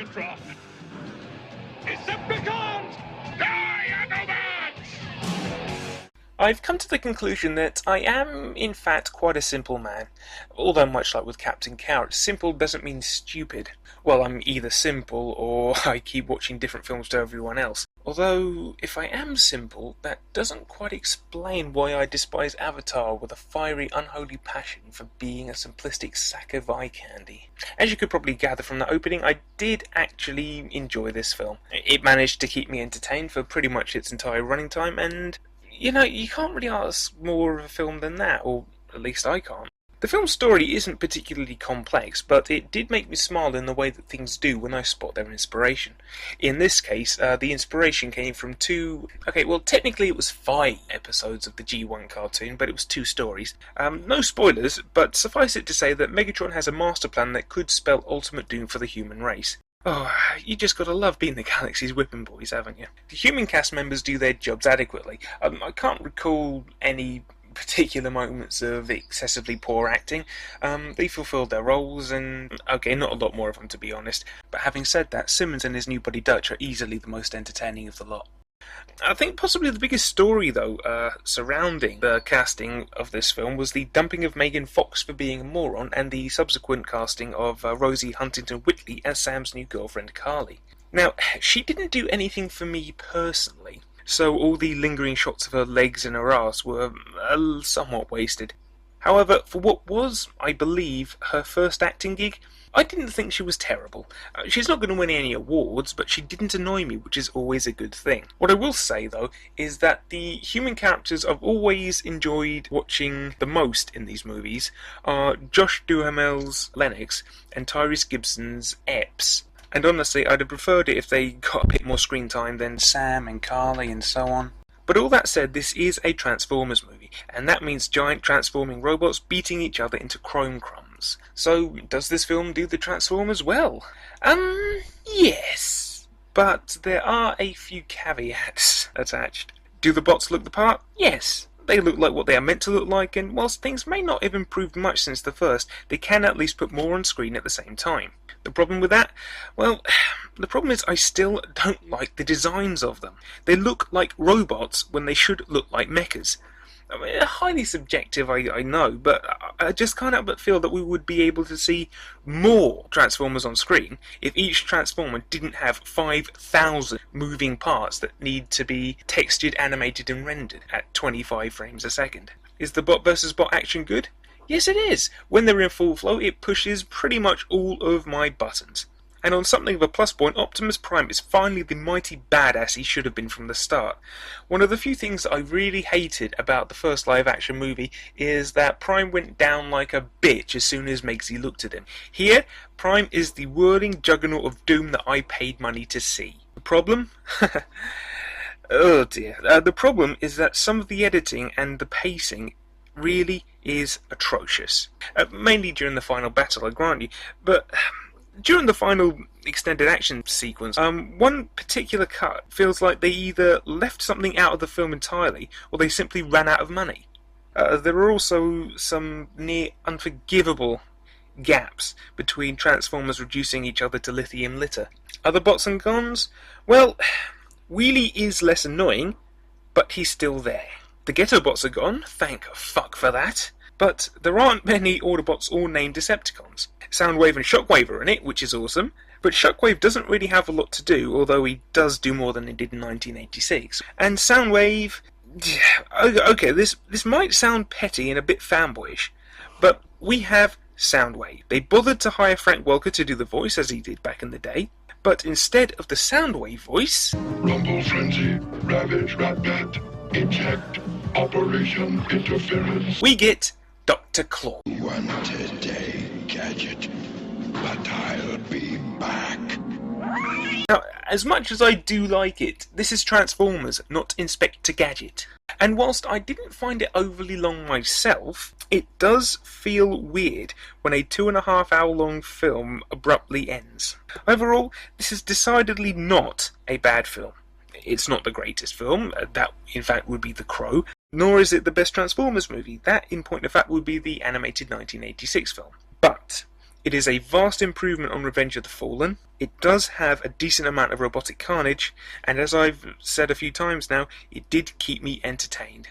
Megatron! Decepticons! Dinobots! I've come to the conclusion that I am, in fact, quite a simple man. Although, much like with Captain Carrot, simple doesn't mean stupid. Well, I'm either simple or I keep watching different films to everyone else. Although, if I am simple, that doesn't quite explain why I despise Avatar with a fiery, unholy passion for being a simplistic sack of eye candy. As you could probably gather from the opening, I did actually enjoy this film. It managed to keep me entertained for pretty much its entire running time, and you know, you can't really ask more of a film than that, or at least I can't. The film's story isn't particularly complex, but it did make me smile in the way that things do when I spot their inspiration. In this case, the inspiration came from technically it was 5 episodes of the G1 cartoon, but it was 2 stories. No spoilers, but suffice it to say that Megatron has a master plan that could spell ultimate doom for the human race. Oh, you just gotta love being the galaxy's whipping boys, haven't you? The human cast members do their jobs adequately. I can't recall any particular moments of excessively poor acting. They fulfilled their roles, and okay, not a lot more of them to be honest. But having said that, Simmons and his new buddy Dutch are easily the most entertaining of the lot. I think possibly the biggest story, though, surrounding the casting of this film was the dumping of Megan Fox for being a moron and the subsequent casting of Rosie Huntington-Whiteley as Sam's new girlfriend, Carly. Now, she didn't do anything for me personally, so all the lingering shots of her legs and her ass were somewhat wasted. However, for what was, I believe, her first acting gig, I didn't think she was terrible. She's not going to win any awards, but she didn't annoy me, which is always a good thing. What I will say, though, is that the human characters I've always enjoyed watching the most in these movies are Josh Duhamel's Lennox and Tyrese Gibson's Epps. And honestly, I'd have preferred it if they got a bit more screen time than Sam and Carly and so on. But all that said, this is a Transformers movie, and that means giant transforming robots beating each other into chrome crumbs. So, does this film do the Transformers well? Yes. But there are a few caveats attached. Do the bots look the part? Yes. They look like what they are meant to look like, and whilst things may not have improved much since the first, they can at least put more on screen at the same time. The problem with that? Well, the problem is I still don't like the designs of them. They look like robots when they should look like mechas. I mean, highly subjective, I know, but I just can't help but feel that we would be able to see more Transformers on screen if each Transformer didn't have 5,000 moving parts that need to be textured, animated and rendered at 25 frames a second. Is the bot versus bot action good? Yes, it is. When they're in full flow, it pushes pretty much all of my buttons. And on something of a plus point, Optimus Prime is finally the mighty badass he should have been from the start. One of the few things that I really hated about the first live-action movie is that Prime went down like a bitch as soon as Megsy looked at him. Here, Prime is the whirling juggernaut of doom that I paid money to see. The problem? Oh dear. The problem is that some of the editing and the pacing really is atrocious. Mainly during the final battle, I grant you, but during the final extended action sequence, one particular cut feels like they either left something out of the film entirely, or they simply ran out of money. There are also some near unforgivable gaps between Transformers reducing each other to lithium litter. Other bots and cons? Well, Wheelie is less annoying, but he's still there. The Ghetto bots are gone, thank fuck for that. But there aren't many Autobots or named Decepticons. Soundwave and Shockwave are in it, which is awesome, but Shockwave doesn't really have a lot to do, although he does do more than he did in 1986. And Soundwave... okay, this might sound petty and a bit fanboyish, but we have Soundwave. They bothered to hire Frank Welker to do the voice, as he did back in the day, but instead of the Soundwave voice... Rumble Frenzy, Ravage Rat Pet, Eject, Operation Interference. we get Dr. Claw. One today, Gadget, but I'll be back. Now, as much as I do like it, this is Transformers, not Inspector Gadget. And whilst I didn't find it overly long myself, it does feel weird when a 2.5 hour long film abruptly ends. Overall, this is decidedly not a bad film. It's not the greatest film, that in fact would be The Crow, nor is it the best Transformers movie, that in point of fact would be the animated 1986 film. But it is a vast improvement on Revenge of the Fallen, It does have a decent amount of robotic carnage, and as I've said a few times now, it did keep me entertained.